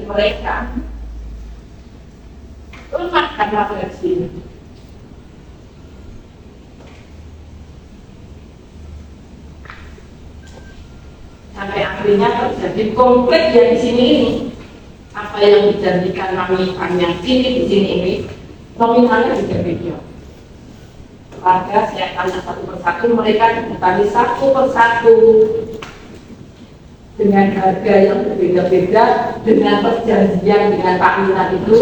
mereka lemah karena versi. Sampai akhirnya terjadi konflik yang di sini ini. Apa yang dijanjikan kami yang ini di sini ini nominalnya juga beda. Warga saya tanya satu persatu, mereka didatangi satu persatu dengan harga yang berbeda-beda, dengan perjanjian dengan Pak Minan itu.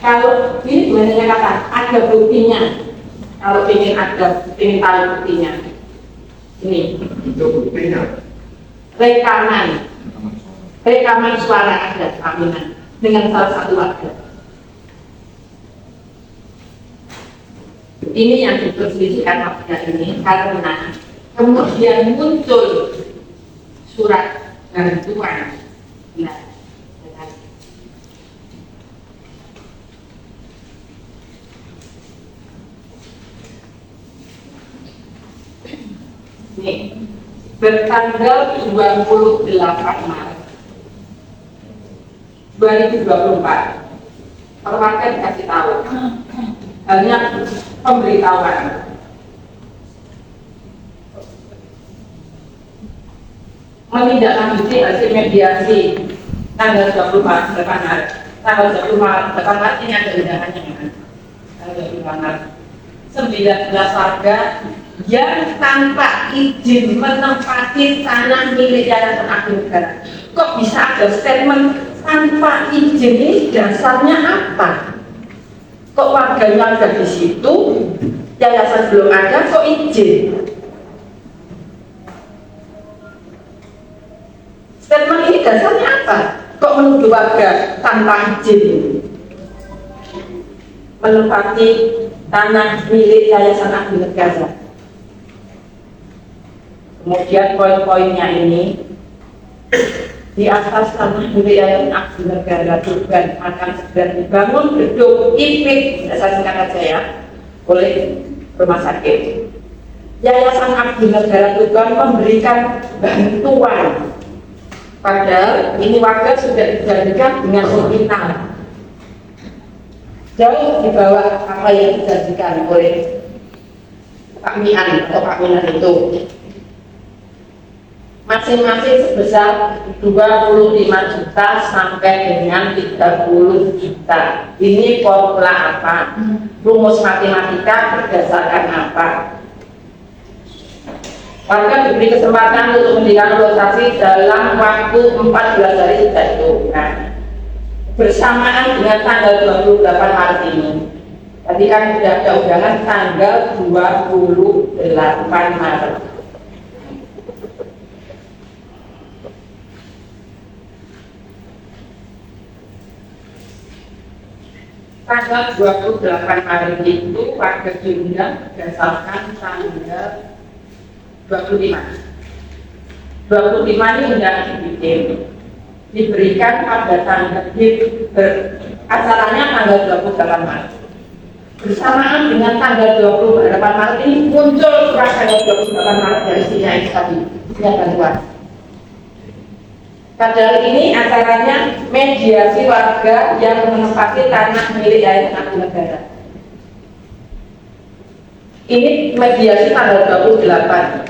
Kalau ini sebenarnya kata ada buktinya. Kalau ingin tahu buktinya, ini itu buktinya rekaman suara ada Pak Minan dengan salah satu warga. Ini yang diperselisihkan warga ini karena kemudian muncul surat bantuan. Nah, ini bertanggal 28 Maret 2024 warga dikasih tahu hanya pemberitahuan menindaklanjuti hasil mediasi tanggal 28 Maret. Tanggal 28 Maret ini ada undangannya kan? Tanggal 28 Maret 19 warga yang tanpa izin menempati tanah milik Yayasan Agung Negara. Kok bisa ada statement tanpa izin? Ini dasarnya apa? Kok warganya ada di situ, yayasan belum ada, kok izin? Statement ini dasarnya apa? Kok menuduh warga tanpa izin menempati tanah milik Yayasan Agung Negara? Kemudian poin-poinnya ini, di atas tanah milik Yayasan Agung Negara Tuban akan segera dibangun gedung IPID, saya singkat saja ya, oleh rumah sakit. Yayasan Agung Negara Tuban memberikan bantuan, padahal ini warga sudah dijanjikan dengan nominal jauh di bawah apa yang dijanjikan oleh Pak Mian atau Pak Minan itu. Masing-masing sebesar 25 juta sampai dengan 30 juta. Ini formula apa? Rumus matematika berdasarkan apa? Warga diberi kesempatan untuk mendirikan lokasi dalam waktu 14 hari sejak itu. Nah, bersamaan dengan tanggal 28 Maret ini. Tadi kan sudah ada undangan tanggal 28 Maret. Tanggal 28 Maret itu warga diundang berdasarkan tanggal 25 ini undangan dibikin, diberikan pada tanggal acaranya tanggal 28 Maret. Bersamaan dengan tanggal 28 Maret ini muncul surat tanggal 28 Maret dari Sinyai tadi, Sinyai bantuan. Padahal ini acaranya mediasi warga yang menempati tanah milik Yayasan Agung Negara. Ini mediasi tanggal 28.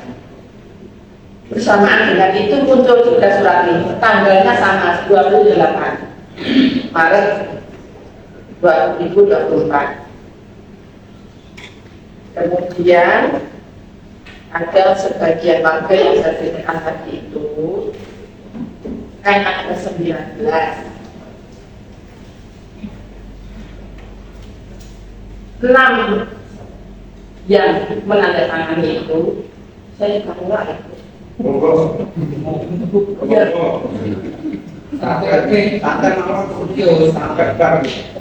Bersamaan dengan itu muncul sudah surat ini. Tanggalnya sama, 28 Maret 2024. Kemudian ada sebagian warga yang saya ceritakan tadi itu. Kan ada 19 yang menandatangani itu. Saya juga mulai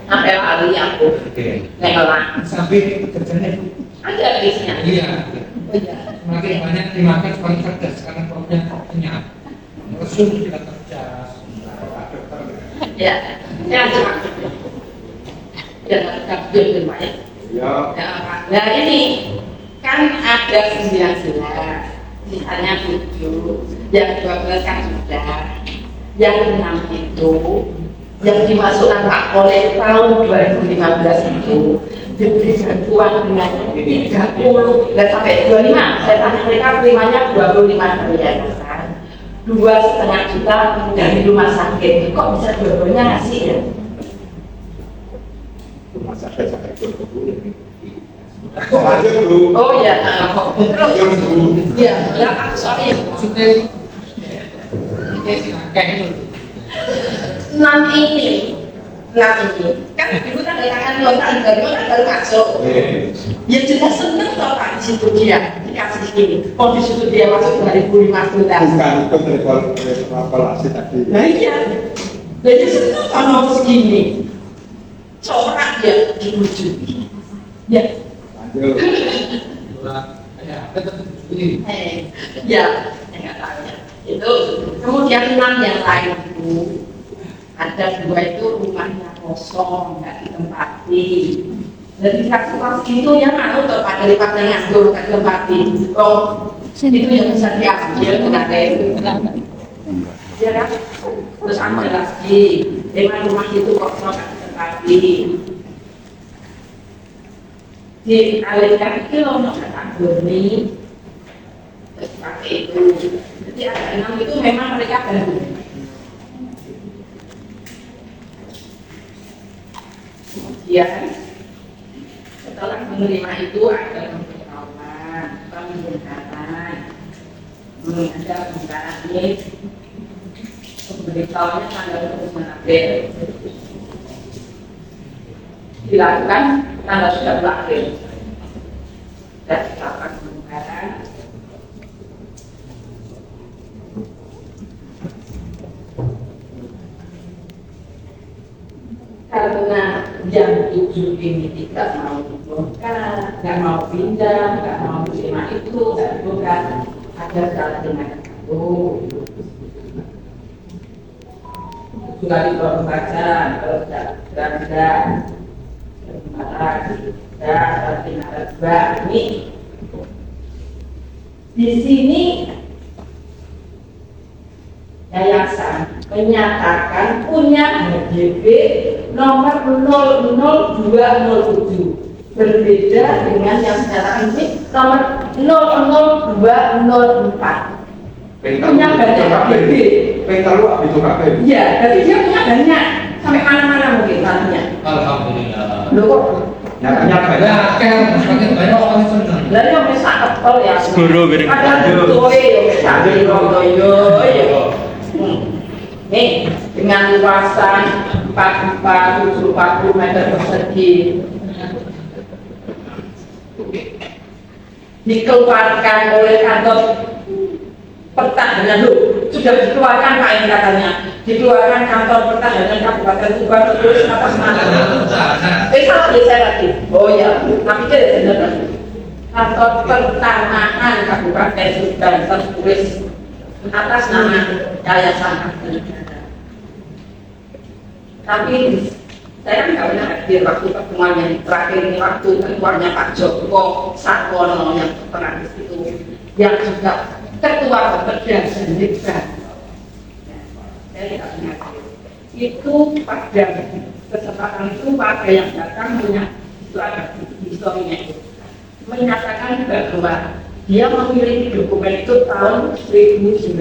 sampai hari aku ngelang sampai kerjanya ada listnya. iya semakin banyak dimakan semakin cerdas karena perutnya kenyang resul tidak kerja ya takjub lumayan. Nah ini kan ada 19, sisanya 7, yang 12 kan sudah, yang 6 itu yang dimasukkan Pak oleh tahun 2015 itu diberikan uang dengan 30 dan sampai 25. Saya tanya mereka terimanya 25 miliar kan, 2,5 juta dari rumah sakit. Kok bisa dua-duanya ngasih ya? Rumah sakit sampai dulu. Oh ya, terus ya, ya sorry. Maksudnya kayak itu. Nanti ini kan ibu kan datangkan lontar dari mana baru masuk. Ya sudah seneng toh Pak di situ dia dikasih ini. Oh di situ dia masuk 2005 juta. Bukan itu revalasi tadi. Nah iya, jadi seneng kalau segini. Corak ya diwujudi. Ya. Lanjut. Ya, ini. Ya, saya tanya. Itu kemudian 6 yang lain itu ada 2 itu rumahnya kosong nggak ditempati. Jadi kasus itu yang anu tuh Pak daripada nganggur nggak ditempati. Oh itu yang bisa diambil kemarin. Ya kan? Terus ada lagi, emang rumah itu kosong nggak ditempati. Dialihkan itu loh nggak tanggung nih. Pakai itu. Jadi ada 6 itu memang mereka baru. Kemudian setelah menerima itu ada pemberitahuan, pemberitahuan, ada pemberitahuan ini, pemberitahuannya tanggal 29 April, dilakukan tanggal 30 April, dan dilakukan pembukaan. Karena yang 7 ini tidak mau dibongkar, nggak mau pindah, nggak mau terima itu, nggak dibongkar, ada salah dengan itu. Sudah dibaca, kalau tidak, ini di sini yayasan menyatakan punya HDP nomor 00207 berbeda dengan yang secara ini nomor 00204 punya banyak HDP. Pengen lu abis itu kafe. Iya, jadi dia punya banyak sampai mana-mana mungkin nantinya. Alhamdulillah. Loh kok Nyatanya banyak. Ya, kan semakin banyak orang senang. lalu yang bisa apel ya Guru gini. ada betul yang bisa yo. Nih dengan luasan 44,70 meter persegi dikeluarkan oleh kantor pertahanan sudah dikeluarkan Pak ini katanya dikeluarkan kantor pertahanan Kabupaten Tuban tertulis atas nama salah ya saya lagi oh ya tapi tidak benar kantor pertanahan Kabupaten Tuban tertulis atas nama Yayasan Abdi Negara. Tapi saya kan nggak pernah hadir waktu pertemuan yang terakhir ini waktu ketuanya Pak Joko Sarwono yang pernah di situ yang juga ketua Bapeda Sendika. Saya tidak pernah hadir. Itu pada kesempatan itu pada yang datang punya itu ada historinya itu menyatakan bahwa dia memiliki dokumen itu tahun 1999.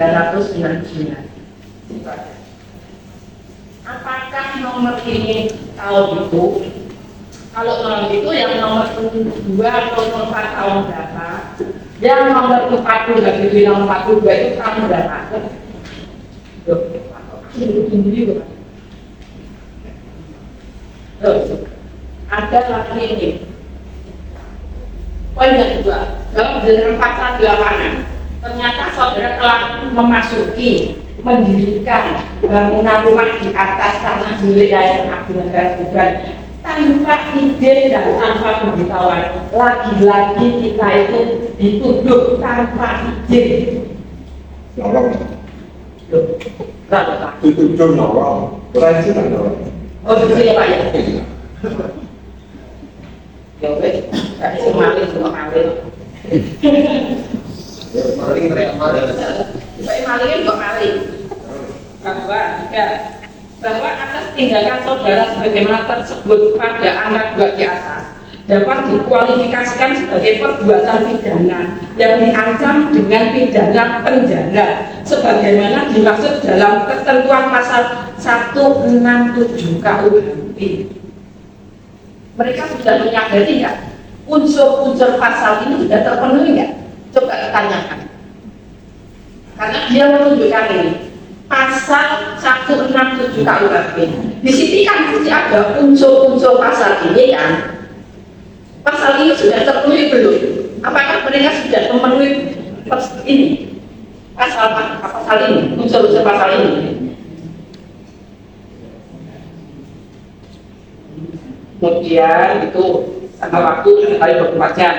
Apakah nomor ini tahun itu? Kalau nomor itu yang nomor 2 atau nomor 4 tahun berapa? Yang nomor 40 dan nomor 42 itu tahun berapa? Terus ada lagi ini. Poin yang kedua, dalam jalan pasal di lapangan, ternyata saudara telah memasuki mendirikan bangunan rumah di atas tanah milik Yayasan Abdi Negara Tuban tanpa izin dan tanpa pemberitahuan. Lagi-lagi kita itu dituduh tanpa izin. Nolong. Berapa? Dituduh nolong. Kurang sih tak nolong. Oh, itu ya Pak ya? Ya wes, kasih semalin sama malin. Maling teriak marah. Saya malingin kok maling. 2, 3. bahwa atas tindakan saudara sebagaimana tersebut pada anak 2 di atas dapat dikualifikasikan sebagai perbuatan pidana yang diancam dengan pidana penjara sebagaimana dimaksud dalam ketentuan pasal 167 KUHP. Mereka sudah menyadari nggak unsur-unsur pasal ini sudah terpenuhi nggak? Coba tanyakan. Karena dia menunjukkan ini pasal 167 KUHP. Di sini kan mesti ada unsur-unsur pasal ini kan. Pasal ini sudah terpenuhi belum? Apakah mereka sudah memenuhi ini? Pasal ini, unsur-unsur pasal ini. Kemudian itu sama waktu sekali 24 jam.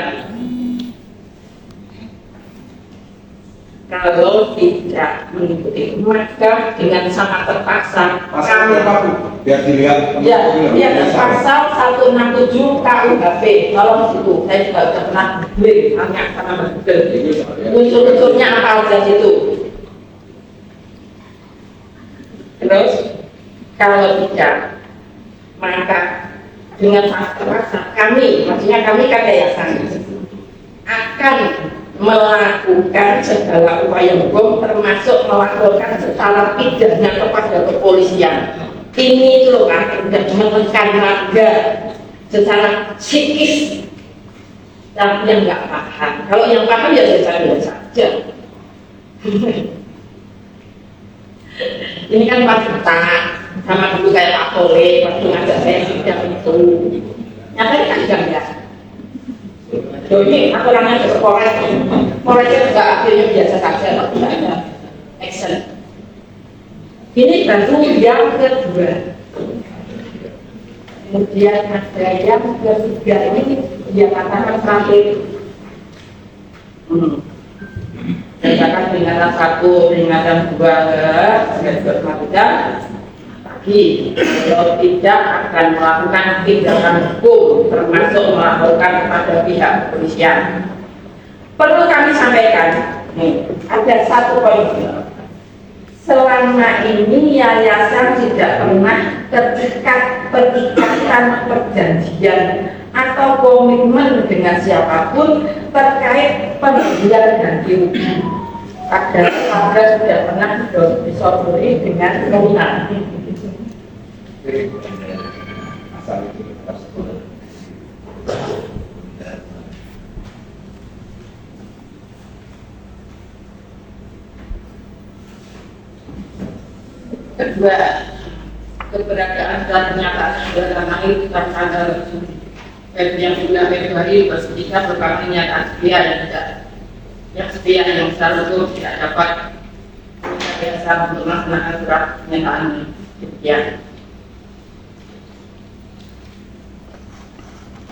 Kalau tidak mengikuti maka dengan sangat terpaksa Pasal apa Bu? Biar dilihat. ya pasal 167 KUHP. Kalau situ saya juga sudah pernah beli tanya sama Mas Google unsur-unsurnya apa aja situ. Terus kalau tidak maka dengan sangat terpaksa kami, maksudnya kami kan yayasan akan melakukan segala upaya hukum termasuk melaporkan secara pidana kepada kepolisian. Ini loh kan sudah menekan warga secara psikis, tapi yang nggak paham. Kalau yang paham ya biasa-biasa saja. Ini kan Pak Duta sama dulu kayak Pak Tole waktu ngajak saya sidang itu. Nyatanya kan enggak. Jadi aku orangnya ke Polresnya juga akhirnya biasa saja, tidak ada action. Ini baru yang kedua. Kemudian ada yang ketiga ini dia katakan sampai katakan peringatan 1, peringatan 2, lagi kalau tidak akan melakukan tindakan hukum termasuk melaporkan kepada pihak kepolisian. Perlu kami sampaikan, ada satu poin. Selama ini yayasan tidak pernah terikat perikatan perjanjian atau komitmen dengan siapapun terkait pemberian ganti rugi. Padahal Anda sudah pernah disodori dengan komitmen. Asal itu tersebut. Kedua, keberadaan dan pernyataan saudara Mahir tentang tanggal yang 9 Februari bersedia merupakan pernyataan setia yang selalu tidak dapat biasa untuk melaksanakan surat pernyataan setia.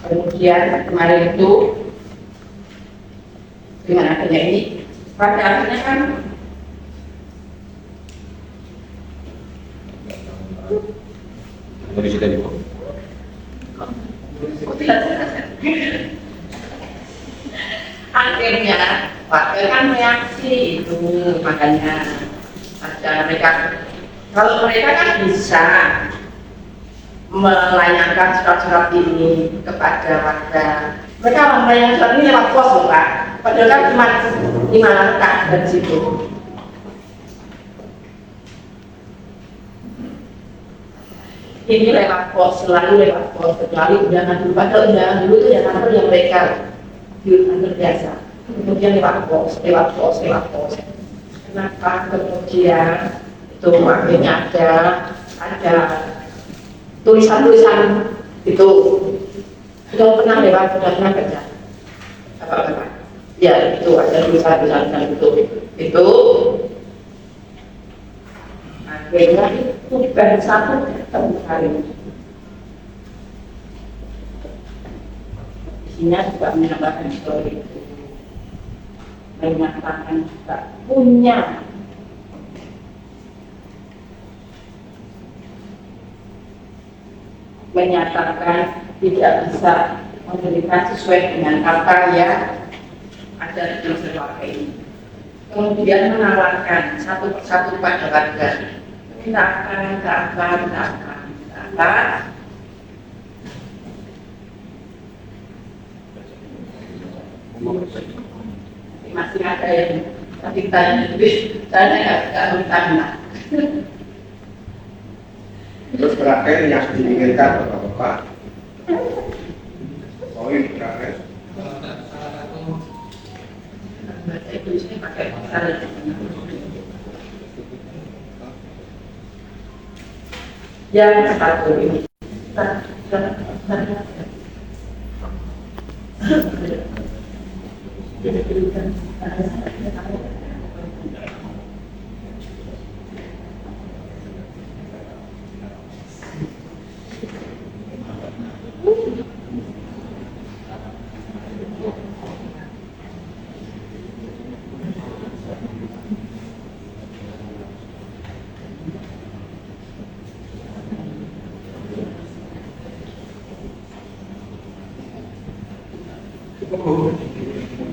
Kemudian kemarin itu dengan adanya ini, pada akhirnya kan Dari kita di bawah. akhirnya Pak kan reaksi itu, makanya ada mereka, kalau mereka kan bisa melayangkan surat-surat ini kepada warga. Mereka melayangkan surat ini lewat pos loh Pak, padahal kan cuma 5 langkah dari situ. Ini lewat pos, selalu lewat pos, kecuali undangan dulu. Padahal undangan dulu itu yang kantor yang mereka di kantor biasa. Kemudian lewat pos. Kenapa kemudian itu akhirnya ada tulisan-tulisan itu sudah pernah kerja apa? Ya itu ada tulisan-tulisan itu akhirnya itu baru satu ketemu hari ini. Isinya juga menambahkan story itu, menyatakan juga punya menyatakan tidak bisa memberikan sesuai dengan apa yang ada di dalam ini. Kemudian menawarkan satu persatu pada warga Tidak akan. Masih ada yang tapi tanya lebih, saya nggak bertanya. Terus terakhir yang diinginkan Bapak, poin terakhir. Salah satu Bahasa Indonesia pakai pasal yang satu ini.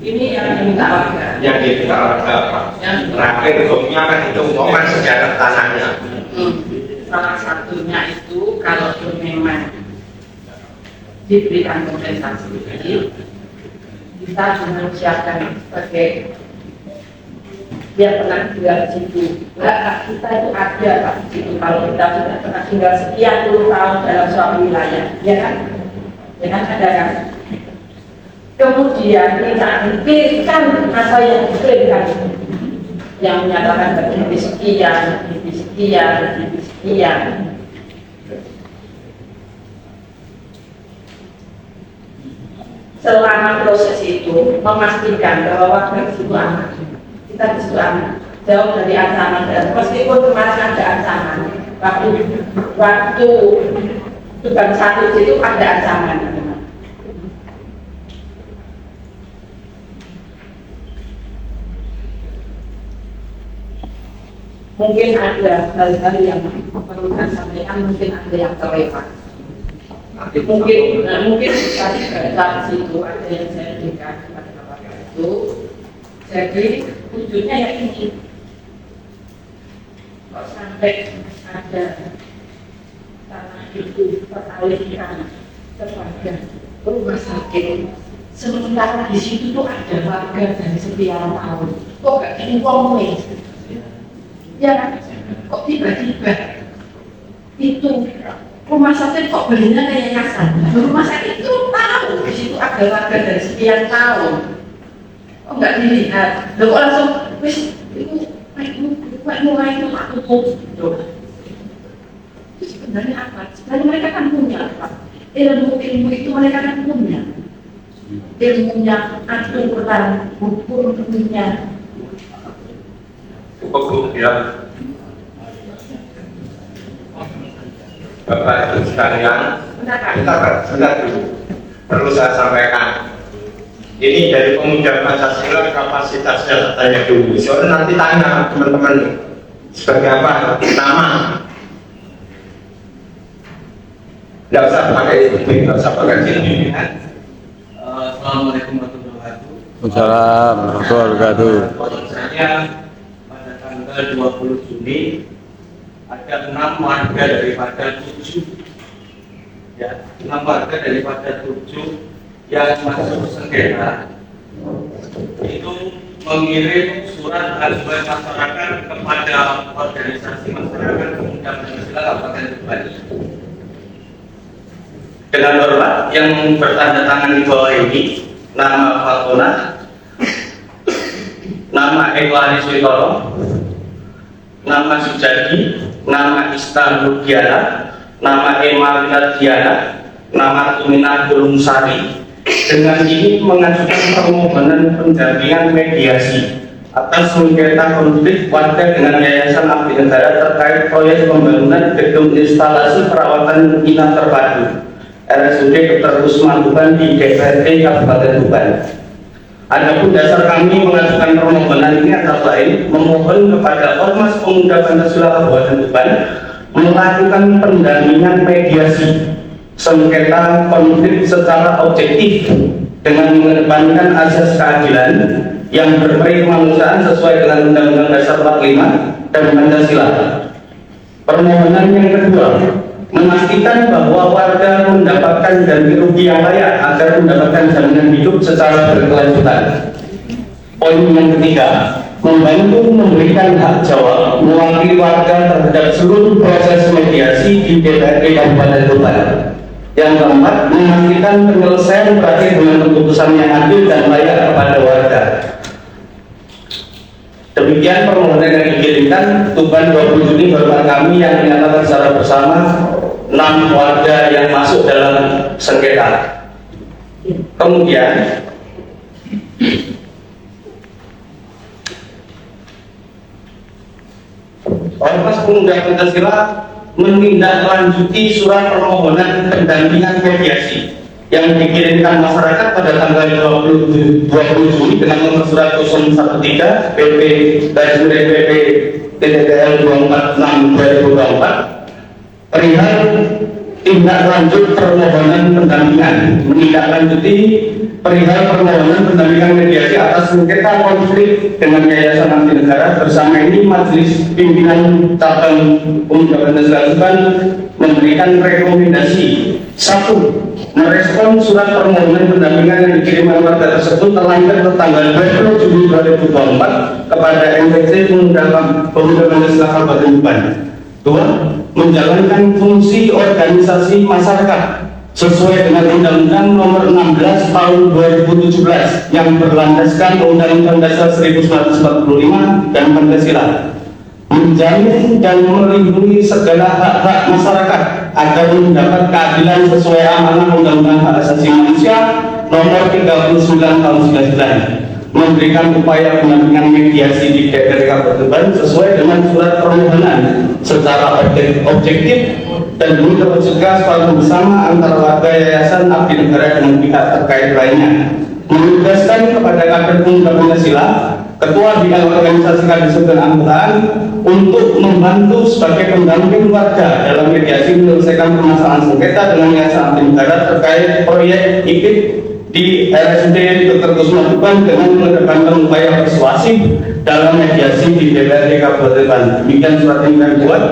Ini yang diminta warga. Yang diminta warga Pak. Yang Terakhir hukumnya kan itu momen sejarah tanahnya. Salah satunya itu kalau memang diberikan kompensasi, kita menyiapkan sebagai dia pernah tinggal di situ. Hak kita itu ada Pak di situ. Kalau kita sudah pernah tinggal sekian puluh tahun dalam suatu wilayah, ya kan? Ya kan ada kan? Kemudian kita dipilihkan masa yang diklaimkan yang menyatakan begini sekian. Selama proses itu memastikan bahwa warga di situ aman, kita di situ aman, jauh dari ancaman. Dan meskipun kemarin ada ancaman, waktu bukan satu itu ada ancaman. Mungkin ada hal-hal yang perlu saya sampaikan, mungkin ada yang terlewat. Mungkin tadi dalam situ ada yang saya berikan kepada Bapak itu. Jadi wujudnya ya ini. Kok sampai ada tanah itu teralihkan kepada rumah sakit. Sementara di situ tuh ada warga dari sekian tahun. Kok gak diuangin? Ya, kok tiba-tiba itu rumah sakit kok belinya kayak yayasan? Rumah sakit itu tahu di situ ada warga dari sekian tahun. Kok nggak dilihat? Loh kok langsung wis itu mulai itu tak tutup. Itu sebenarnya apa? Sebenarnya mereka kan punya Pak. Ilmu itu mereka kan punya. Ilmunya, aturan, hukumnya. Cukup ya. Bapak Ibu sekalian, sebentar dulu. Perlu saya sampaikan. Ini dari pemuda Pancasila kapasitasnya tanya dulu. Soalnya nanti tanya teman-teman sebagai apa? Nama. Tidak usah pakai itu, tidak usah pakai ini. Assalamualaikum warahmatullahi wabarakatuh. Waalaikumsalam warahmatullahi wabarakatuh. Saya pada tanggal 20 Juni ada 6 warga daripada 7, ya 6 warga daripada 7 yang masuk sengketa itu mengirim surat aduan masyarakat kepada organisasi masyarakat pemuda Pancasila Kabupaten Tuban. Dengan hormat yang bertanda tangan di bawah ini, nama Fatona, nama Eko Ariswitoro, nama Sujadi, nama Ista Rudiana, nama Emma Winardiana, nama Tumina Gulungsari. Dengan ini mengajukan permohonan pendampingan mediasi atas sengketa konflik warga dengan Yayasan Abdi Negara terkait proyek pembangunan gedung instalasi perawatan inap terpadu RSUD Dr. Usman Tuban di DPRD Kabupaten Tuban. Adapun dasar kami mengajukan permohonan ini antara lain memohon kepada Ormas Pemuda Pancasila Kabupaten Tuban melakukan pendampingan mediasi sengketa konflik secara objektif dengan mengedepankan asas keadilan yang berperi kemanusiaan sesuai dengan Undang-Undang Dasar 45 dan Pancasila. Permohonan yang kedua, memastikan bahwa warga mendapatkan ganti rugi yang layak agar mendapatkan jaminan hidup secara berkelanjutan. Poin yang ketiga, membantu memberikan hak jawab mewakili warga terhadap seluruh proses mediasi di DPRD Kabupaten Tuban. Yang keempat, memastikan penyelesaian berakhir dengan keputusan yang adil dan layak kepada warga. Demikian permohonan yang dikirimkan Tuban 20 Juni hormat kami yang menyatakan secara bersama 6 warga yang masuk dalam sengketa. Kemudian Ormas Pemuda Pancasila menindaklanjuti surat permohonan pendampingan mediasi yang dikirimkan masyarakat pada tanggal 20 Juli dengan nomor surat 013 PP PP TTL 246/2024 perihal tindak lanjut permohonan pendampingan, menindaklanjuti perihal permohonan pendampingan mediasi atas sengketa konflik dengan Yayasan Anti Negara. Bersama ini Majelis Pimpinan Cabang Pemuda Pancasila Tuban memberikan rekomendasi: 1. Merespon surat permohonan pendampingan yang dikirimkan warga tersebut terlanggar tanggal 20 Juli 2024 kepada MPC Pemuda Pancasila Kabupaten Tuban. 2. Menjalankan fungsi organisasi masyarakat sesuai dengan Undang-Undang Nomor 16 Tahun 2017 yang berlandaskan Undang-Undang Dasar 1945 dan Pancasila. Menjamin dan melindungi segala hak-hak masyarakat agar mendapat keadilan sesuai amanah Undang-Undang Hak Asasi Manusia Nomor 39 Tahun 99. Memberikan upaya pendampingan mediasi di DPRD Kabupaten Tuban sesuai dengan surat permohonan secara objektif dan demi terwujudnya kesepakatan bersama antara warga Yayasan Abdi Negara dengan pihak terkait lainnya. Menugaskan kepada kader Pemuda Pancasila, Ketua Bidang Organisasi Kadisub dan Angkutan untuk membantu sebagai pendamping warga dalam mediasi menyelesaikan permasalahan sengketa dengan Yayasan Abdi Negara terkait proyek IPIT di RSUD Dr. Kusuma Tuban dengan mengedepankan upaya persuasif dalam mediasi di DPRD Kabupaten Tuban. Demikian surat yang kami buat.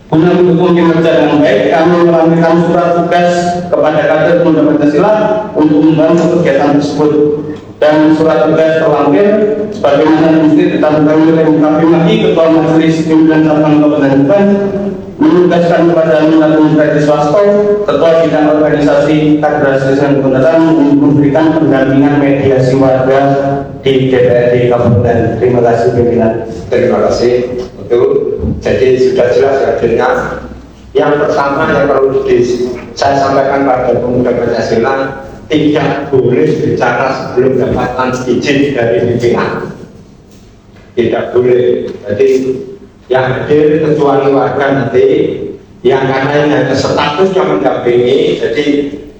Guna mendukung kinerja yang baik, kami melampirkan surat tugas kepada kader Pemuda Pancasila untuk membantu kegiatan tersebut. Dan surat tugas terlampir sebagaimana mesti ditanggung oleh Mukafimaki Ketua Majelis Pimpinan Cabang Kabupaten Tuban, menugaskan kepada Mendagri Hadi Swasto, Ketua Bidang Organisasi Kader Asosiasi Kebenaran memberikan pendampingan mediasi warga di DPRD Kabupaten. Terima kasih pimpinan. Terima kasih. Betul. Jadi sudah jelas hadirnya. Yang pertama yang perlu saya sampaikan pada Pemuda Pancasila, tidak boleh bicara sebelum dapatkan izin dari pimpinan. Tidak boleh. Jadi yang hadir kecuali warga nanti yang karena ini hanya statusnya mendampingi. Jadi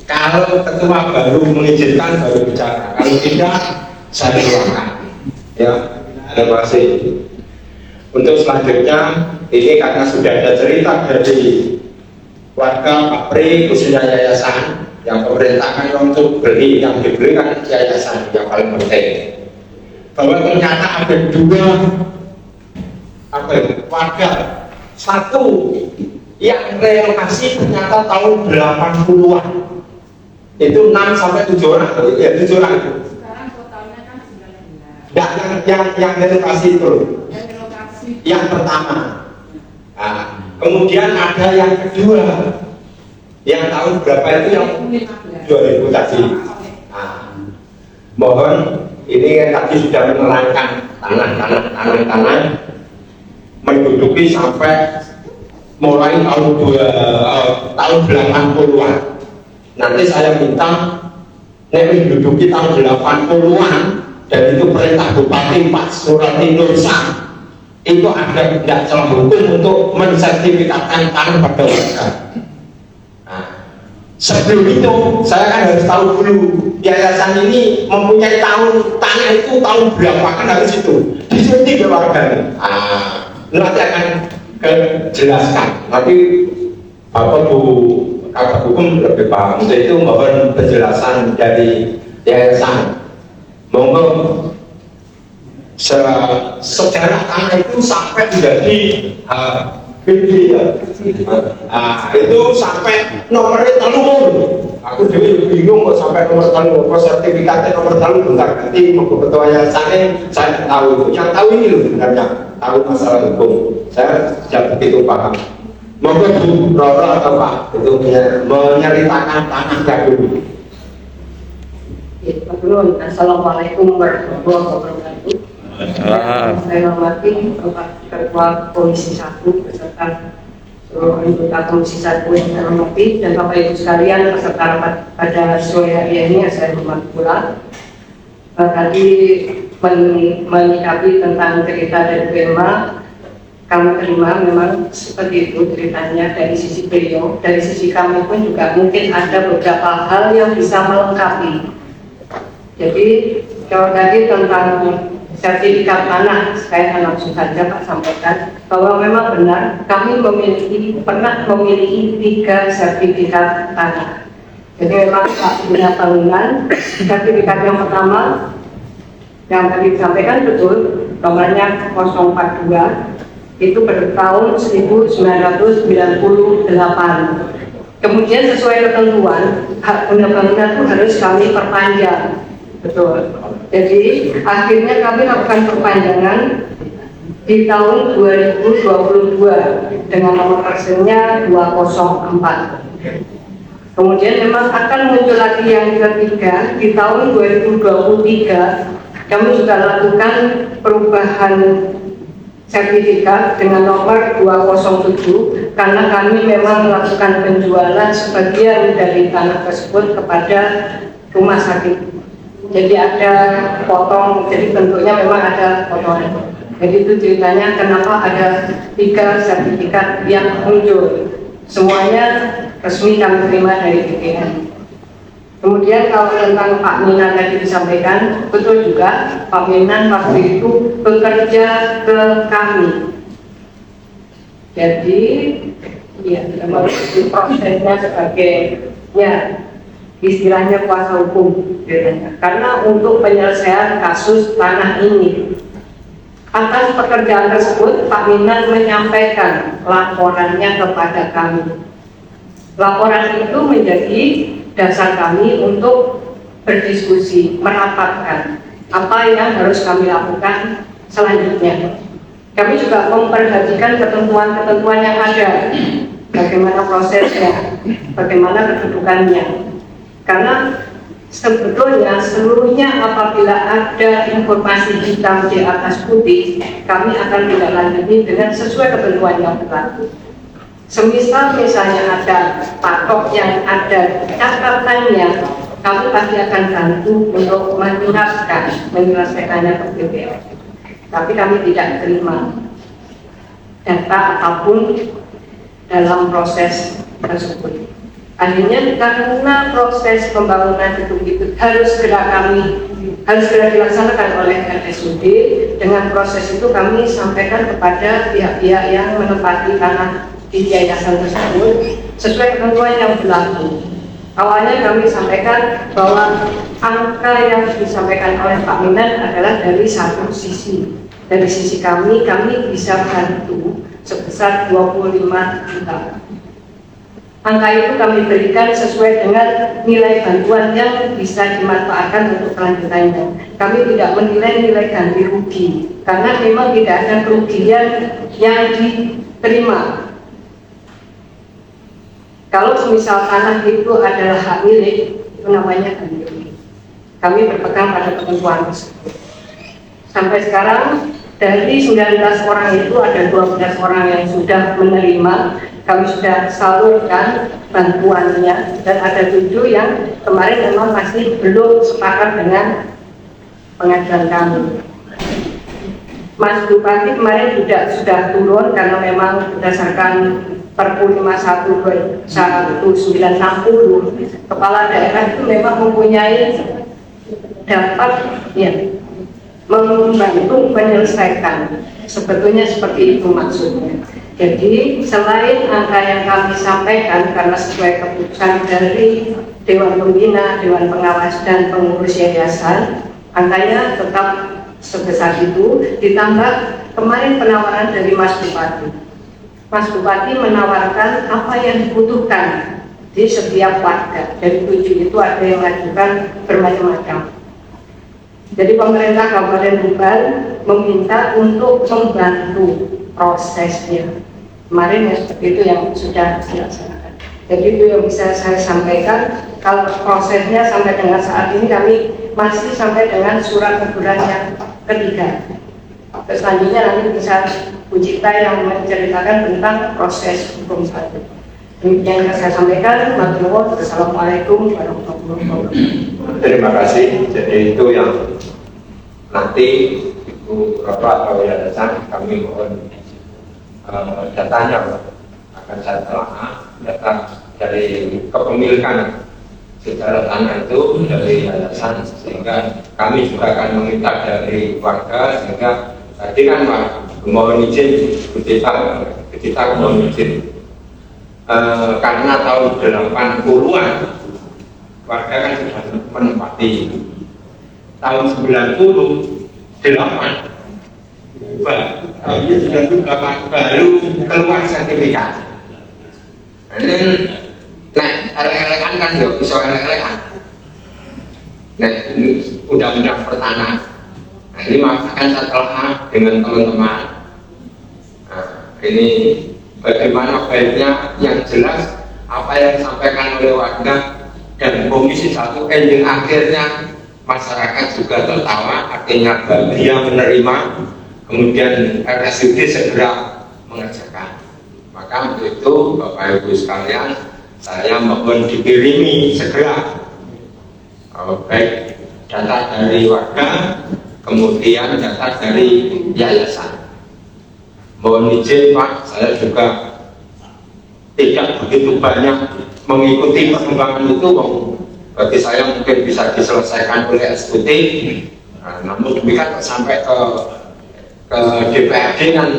kalau ketua baru mengizinkan baru bicara, kalau tidak saya silakan. Ya, terima kasih. Untuk selanjutnya ini karena sudah ada cerita dari warga Papri khususnya yayasan yang pemerintah kan untuk beli, yang dibeli kan yayasan yang paling penting, bahwa ternyata ada dua warga, satu yang relokasi ternyata tahun 80-an itu 6 sampai 7 orang, ya 7 orang. Sekarang totalnya kan 9 Nah, yang relokasi itu, yang pertama. Nah, kemudian ada yang kedua, yang tahun berapa itu yang 2000 tadi. Nah, mohon ini kan tadi sudah menerangkan tanah menduduki sampai mulai tahun 80-an. Nanti saya minta menduduki tahun 80-an dan itu perintah Bupati Pak Surati Nursah itu ada tidak celah hukum untuk mensertifikatkan tanah pada warga. Nah, sebelum itu saya kan harus tahu dulu yayasan ini mempunyai tanah itu tahun berapa, kan harus itu disertifikasi warga. Nanti akan jelaskan nanti apa Bu Kabak Hukum lebih paham. Untuk itu mohon penjelasan dari yayasan. Monggo sejarah tanah itu sampai menjadi Iya. Nah, itu sampai nomornya telur. Aku juga bingung kok sampai nomor telur. Kok sertifikatnya nomor telur bentar nanti mau ketua yayasannya saya tahu. Yang tahu ini loh sebenarnya tahu masalah hukum. Saya tidak begitu paham. Monggo Bu Roro atau Pak itu menyeritakan tanahnya dulu. Assalamualaikum warahmatullahi wabarakatuh. Saya hormati Bapak Ketua Komisi 1 beserta seluruh anggota Komisi 1 yang saya hormati dan Bapak Ibu sekalian peserta rapat pada sore hari ini saya hormati pula. Tadi menyikapi tentang cerita dari Bema, kami terima memang seperti itu ceritanya dari sisi beliau, dari sisi kami pun juga mungkin ada beberapa hal yang bisa melengkapi. Jadi kalau tadi tentang sertifikat tanah, saya akan langsung saja Pak sampaikan bahwa memang benar kami pernah memiliki 3 sertifikat tanah. Jadi memang Pak punya bangunan, sertifikat yang pertama yang tadi disampaikan betul, nomornya 042, itu pada tahun 1998. Kemudian sesuai ketentuan hak guna bangunan itu harus kami perpanjang. Betul. Jadi akhirnya kami lakukan perpanjangan di tahun 2022 dengan nomor persennya 204. Kemudian memang akan muncul lagi yang ketiga di tahun 2023. Kami juga lakukan perubahan sertifikat dengan nomor 207 karena kami memang melakukan penjualan sebagian dari tanah tersebut kepada rumah sakit. Jadi ada potong, jadi bentuknya memang ada potongan. Jadi itu ceritanya kenapa ada 3 sertifikat yang muncul. Semuanya resmi kami terima dari BPN. Kemudian kalau tentang Pak Minan tadi disampaikan, betul juga Pak Minan waktu itu bekerja ke kami. Jadi ya memang prosesnya sebagai istilahnya kuasa hukum karena untuk penyelesaian kasus tanah ini atas pekerjaan tersebut Pak Minan menyampaikan laporannya kepada kami. Laporan itu menjadi dasar kami untuk berdiskusi, merapatkan apa yang harus kami lakukan selanjutnya. Kami juga memperhatikan ketentuan-ketentuan yang ada, bagaimana prosesnya, bagaimana kedudukannya. Karena sebetulnya seluruhnya apabila ada informasi hitam di atas putih, kami akan tindak-lanjuti dengan sesuai ketentuan yang berlaku. Semisal misalnya ada patok yang ada catatannya, kami pasti akan bantu untuk menyelesaikannya ke BPN. Tapi kami tidak terima data apapun dalam proses tersebut. Akhirnya karena proses pembangunan gedung itu harus segera dilaksanakan oleh RSUD. Dengan proses itu kami sampaikan kepada pihak-pihak yang menempati tanah di yayasan tersebut sesuai ketentuan yang berlaku. Awalnya kami sampaikan bahwa angka yang disampaikan oleh Pak Minan adalah dari satu sisi. Dari sisi kami bisa bantu sebesar 25 juta. Angka itu kami berikan sesuai dengan nilai bantuan yang bisa dimanfaatkan untuk kelanjutannya. Kami tidak menilai nilai ganti rugi, karena memang tidak ada kerugian yang diterima. Kalau misal tanah itu adalah hak milik, itu namanya ganti rugi. Kami berpegang pada ketentuan tersebut. Sampai sekarang, dari 19 orang itu ada 12 orang yang sudah menerima. Kami sudah salurkan bantuannya dan ada 7 yang kemarin memang masih belum sepakat dengan pengajuan kami. Mas Bupati kemarin sudah turun karena memang berdasarkan Perpu 51/1960 kepala daerah itu memang mempunyai dapat membantu menyelesaikan. Sebetulnya seperti itu maksudnya. Jadi selain angka yang kami sampaikan karena sesuai keputusan dari Dewan Pembina, Dewan Pengawas dan Pengurus Yayasan, angkanya tetap sebesar itu, ditambah kemarin penawaran dari Mas Bupati. Mas Bupati menawarkan apa yang dibutuhkan di setiap warga. Dari 7 itu ada yang mengajukan bermacam-macam. Jadi pemerintah Kabupaten Tuban meminta untuk membantu prosesnya. Kemarin ya seperti itu yang sudah dilaksanakan. Jadi itu yang bisa saya sampaikan. Kalau prosesnya sampai dengan saat ini kami masih sampai dengan surat teguran yang ketiga. Selanjutnya nanti bisa Bu Cipta yang menceritakan tentang proses hukum selanjutnya. Demikian yang saya sampaikan. Wassalamualaikum warahmatullahi wabarakatuh. Terima kasih. Jadi itu yang nanti Ibu Bapak atau Yayasan kami mohon datanya akan saya telah data dari kepemilikan secara tanah itu dari yayasan, sehingga kami juga akan meminta dari warga, sehingga tadi kan Pak mohon izin kita mohon izin karena tahun 80-an warga kan sudah menempati, tahun 98 baru keluar sertifikat. Nah, elek-elekan kan ya bisa elek-elekan. Nah, ini undang-undang pertanahan. Nah, ini akan saya telah dengan teman-teman. Nah, ini bagaimana baiknya yang jelas apa yang disampaikan oleh warga dan Komisi 1 ending akhirnya masyarakat juga tertawa, artinya bahagia menerima, kemudian RSUD segera mengerjakan. Maka untuk itu Bapak Ibu sekalian, saya mohon dikirimi segera baik data dari warga, kemudian data dari yayasan. Mohon izin Pak, saya juga tidak begitu banyak mengikuti perkembangan itu, bagi saya mungkin bisa diselesaikan oleh eksekutif. Namun demikian sampai ke DPRD kan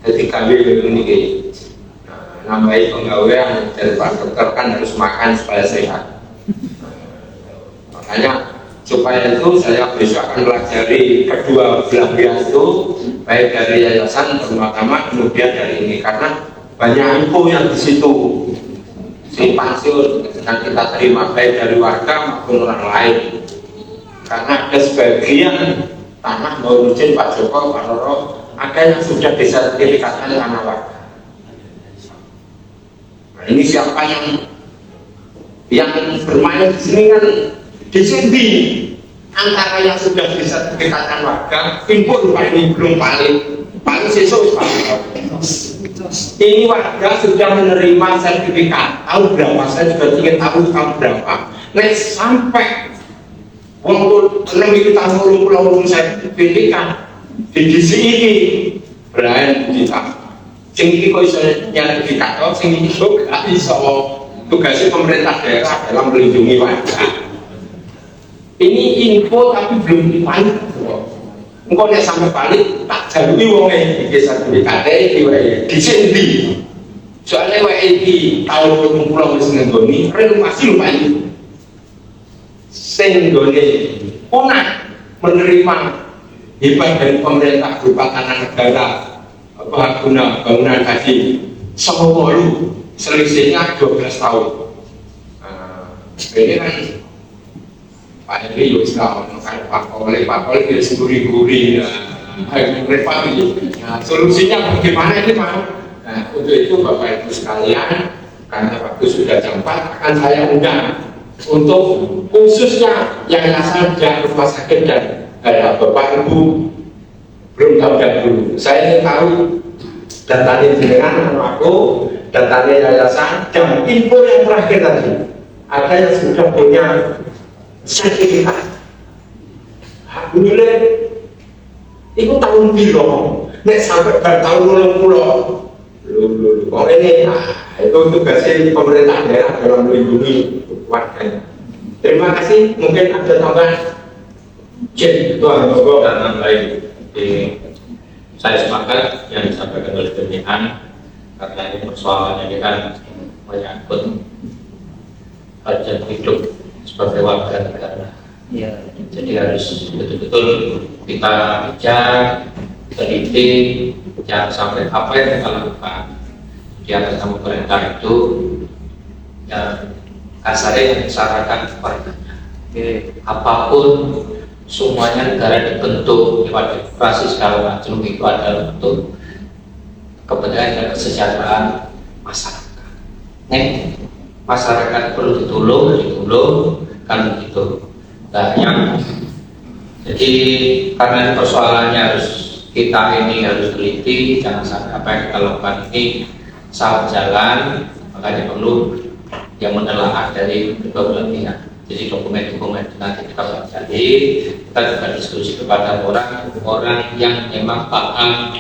ketika ini nambahi penggawean dari Pak Dokter kan harus makan supaya sehat. Makanya supaya itu saya besok akan pelajari kedua belah pihak itu, baik dari yayasan terutama, kemudian dari ini, karena banyak info yang di situ simpang siur yang kita terima baik dari warga maupun orang lain. Karena ada sebagian tanah mau izin Pak Joko, Pak Roro, ada yang sudah disertifikatkan tanah warga. Nah, ini siapa yang bermain di sini kan disumbi antara yang sudah disertifikatkan warga, info lupa ini belum paling sesuk ini warga sudah menerima sertifikat, tahu berapa, saya juga ingin tahu berapa. Nah sampai waktu 6 tahun pulau sertifikat di DC ini berani kita sing iki kok iso sertifikat, sing iki kok gak iso. Tugasnya pemerintah daerah dalam melindungi warga. Ini info tapi belum dipanik. Engkau nek sampai balik tak jalui wonge iki sertifikate iki wae disendi. Soalnya wae iki tahun 20 wis nggoni renovasi lumayan. Sing nggone punah menerima hibah dari pemerintah berupa tanah negara bangunan tadi Sawolu selisihnya 12 tahun. Ini kan Pak Heri juga tahu, kan Pak Kole dia seguri-guri, repot ini. Nah, solusinya bagaimana ini Pak? Nah, untuk itu Bapak Ibu sekalian, karena waktu sudah jam 4 akan saya undang untuk khususnya yang asal dari rumah sakit dan Bapak Ibu belum tahu dahulu. Saya ingin tahu datanya jenengan aku, datanya yayasan, dan info yang terakhir tadi. Ada yang sudah punya sertifikat. Alhamdulillah, itu tahun piro, nek sampai tahun 20. Oh ini, itu tugasnya pemerintah daerah dalam melindungi warga. Terima kasih. Mungkin ada tambahan. Jadi Tuhan Bapak dan lain. Saya sepakat yang disampaikan oleh pimpinan, karena ini persoalannya ini kan menyangkut hajat hidup sebagai warga negara. Ya, jadi harus betul-betul kita bijak, teliti, jangan sampai apa yang kita lakukan di atas nama pemerintah itu ya kasarnya masyarakat warganya. Apapun semuanya negara dibentuk lewat demokrasi segala macam itu adalah untuk kepentingan dan kesejahteraan masyarakat. Nih, masyarakat perlu ditolong kan begitu. Nah, jadi karena persoalannya harus kita ini harus teliti, jangan sampai apa yang kita lakukan ini salah jalan, makanya perlu yang menelaah dari kedua belah pihak. Jadi dokumen-dokumen nanti kita pelajari, kita juga diskusi kepada orang yang memang paham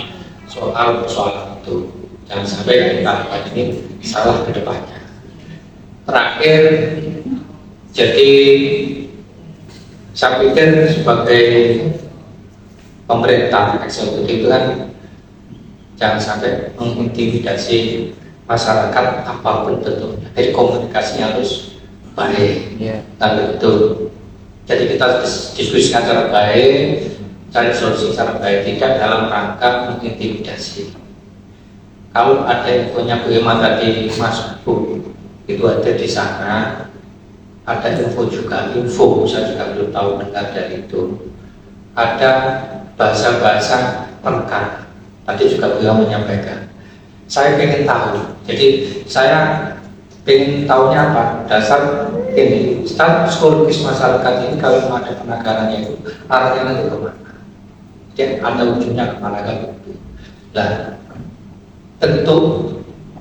soal persoalan itu. Jangan sampai kita lakukan ini salah ke depannya. Terakhir, jadi saya pikir sebagai pemerintah eksekutif itu kan jangan sampai mengintimidasi masyarakat apapun bentuknya. Jadi komunikasinya harus baik, dan betul. Jadi kita diskusikan secara baik, cari solusi secara baik, tidak dalam rangka mengintimidasi. Kalau ada yang punya bagaimana tadi Mas Bu itu ada di sana, ada info juga, saya juga belum tahu benar dari itu. Ada bahasa-bahasa penekan, tadi juga beliau menyampaikan. Saya ingin tahu, jadi saya ingin tahunya apa, dasar ini, status psikologis masyarakat ini kalau ada penekarannya itu, arahnya nanti kemana? Jadi ada ujungnya kemana kan? Nah, tentu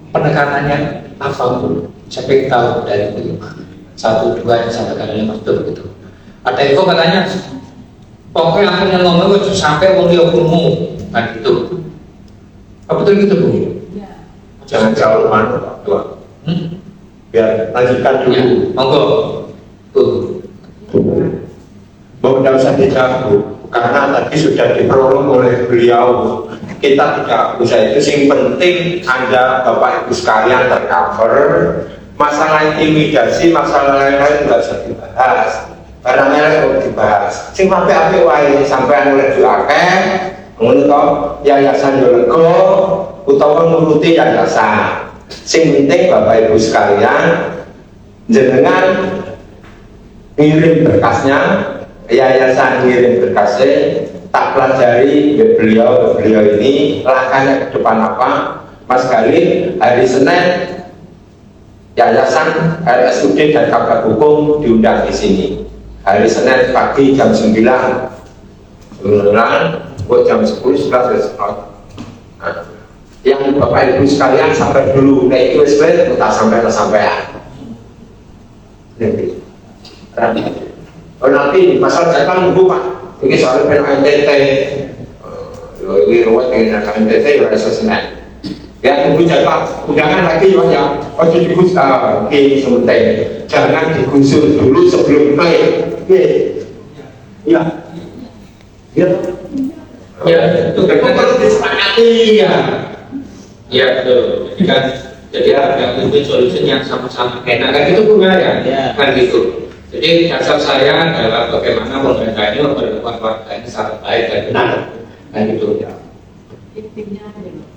penekanannya apa dulu? Saya ingin tahu dari itu. 1, 2 yang disampaikan oleh Mas Dur gitu. Ada info katanya, pokoknya aku yang ngomong itu sampai wong liya krungu kan gitu. Apa betul gitu Bu? Jangan terlalu malu Pak Tua. Biar lanjutkan dulu. Ya, monggo. Tuh. Tidak usah dijawab Bu, karena tadi sudah diprolog oleh beliau. Kita tidak usah itu, yang penting Anda Bapak Ibu sekalian tercover. Masalah intimidasi, masalah lain-lain nggak usah dibahas. Karena mereka mau dibahas. Sing sampai wae sampai oleh akeh, ngono to, yayasan yo lega utawa nuruti yayasan. Sing penting Bapak Ibu sekalian jenengan ngirim berkasnya, yayasan ngirim berkasnya, tak pelajari beliau ini langkahnya ke depan apa. Mas Galih hari Senin Yayasan RSUD dan Kabar Hukum diundang di sini. Hari Senin pagi jam 9. Buat jam 10 sudah selesai. Yang Bapak Ibu sekalian sampai dulu naik USB kita sampai. Nanti masalah jatah nunggu Pak. Ini soal NTT. Ini ruwet dengan NTT ya Senin. Ya tunggu jatah undangan lagi ya. Ojo digusur, ini sementing. Jangan digusur dulu sebelum naik. Iya. Iya. Ya, itu perlu disepakati ya. Iya betul. Jadi harga itu solusi yang sama-sama enak kan itu bunga ya. Kan gitu. Jadi dasar saya adalah bagaimana pemerintah ini memperlakukan warga ini secara baik dan benar. Kan gitu ya. Intinya adalah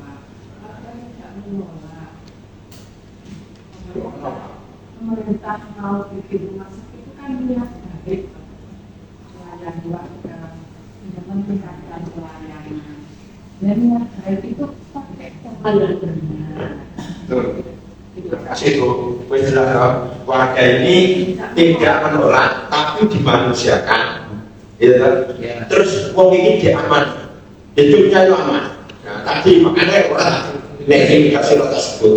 pemerintah mau bikin rumah sakit itu kan niat baik, pelayanan warga, tidak meningkatkan pelayanan. Dan niat baik itu pakai cara yang benar. Terima kasih Bu. Warga ini tidak menolak, tapi dimanusiakan. Ya. Terus wong ini diaman, hidupnya itu aman. Nah, tadi makanya orang ini kasih notas sebut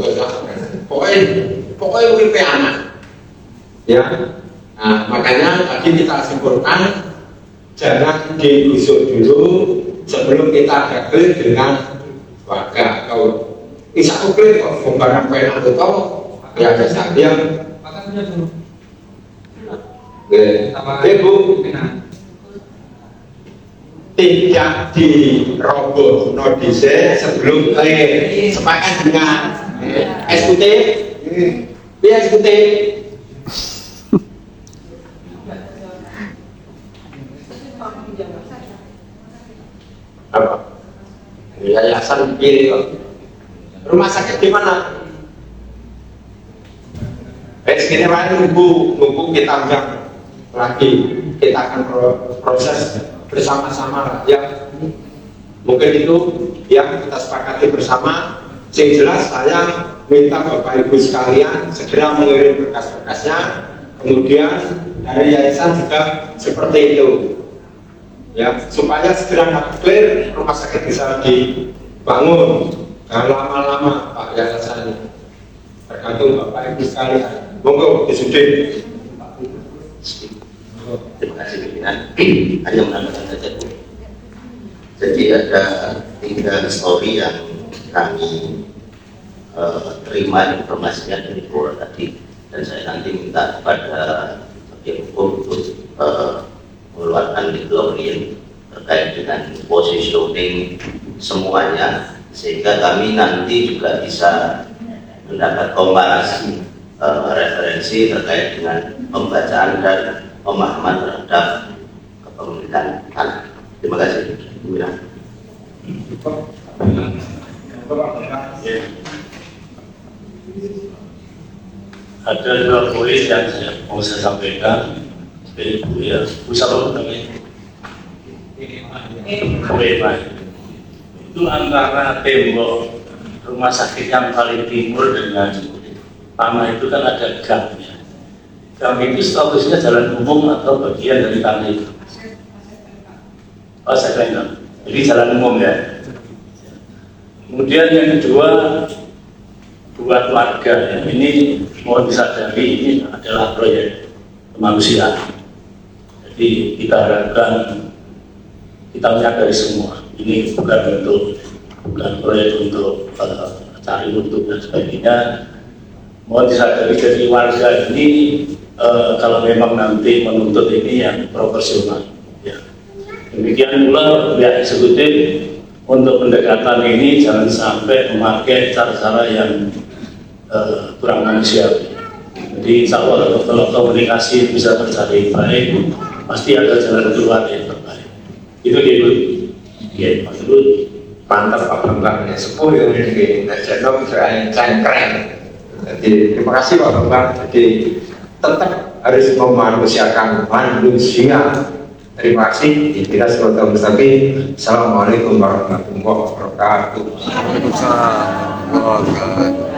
pokoknya urip aman. Ya. Nah, makanya tadi kita simpulkan jangan digusur dulu sebelum kita gagal dengan warga. Kalau bisa uklir kok barang pengen atau tahu ya ada yang Bu tidak diroboh nodise sebelum sepakat dengan SUT ya SUT apa yayasan kiri rumah sakit di mana sini lain nunggu kita undang lagi, kita akan proses bersama-sama rakyat. Mungkin itu yang kita sepakati bersama. Yang jelas saya minta Bapak Ibu sekalian segera mengirim berkas-berkasnya. Kemudian dari yayasan juga seperti itu, ya, supaya segera clear rumah sakit bisa dibangun. Jangan lama-lama Pak yayasan, tergantung Bapak Ibu sekalian. Monggo disudin. Terima kasih pimpinan. Hanya menambahkan saja Bu. Jadi ada 3 story yang kami terima informasinya dari Polres tadi, dan saya nanti minta kepada pihak hukum untuk mengeluarkan diklorin terkait dengan positioning semuanya, sehingga kami nanti juga bisa mendapat komparasi referensi terkait dengan pembacaan dan pemahaman terhadap kepemilikan tanah. Terima kasih. Ada 2 poin yang mau saya sampaikan. Itu ya, usaha namanya. Itu antara tembok rumah sakit yang paling timur dengan tanah itu kan ada gangnya. Gang itu statusnya jalan umum atau bagian dari tanah itu? Oh, saya kira jadi jalan umum ya. Kemudian yang kedua, buat warga ya, ini mohon disadari ini adalah proyek kemanusiaan. Jadi kita harapkan kita menyadari semua ini bukan proyek untuk cari untung dan sebagainya. Mohon disadari dari warga ini kalau memang nanti menuntut ini yang proporsional. Ya. Demikian pula pihak eksekutif untuk pendekatan ini jangan sampai memakai cara-cara yang kurang manusiawi. Jadi insya Allah kalau komunikasi bisa terjadi baik, pasti ada jalan keluar yang terbaik. Itu dia Bu. Ya, Mas Bu. Mantap Pak Bambang, ya sepuh yang ini, channel keren. Jadi terima kasih Pak Bambang. Jadi tetap harus memanusiakan manusia. Terima kasih. Kita semua bersama. Assalamualaikum warahmatullahi wabarakatuh. Waalaikumsalam warahmatullahi wabarakatuh.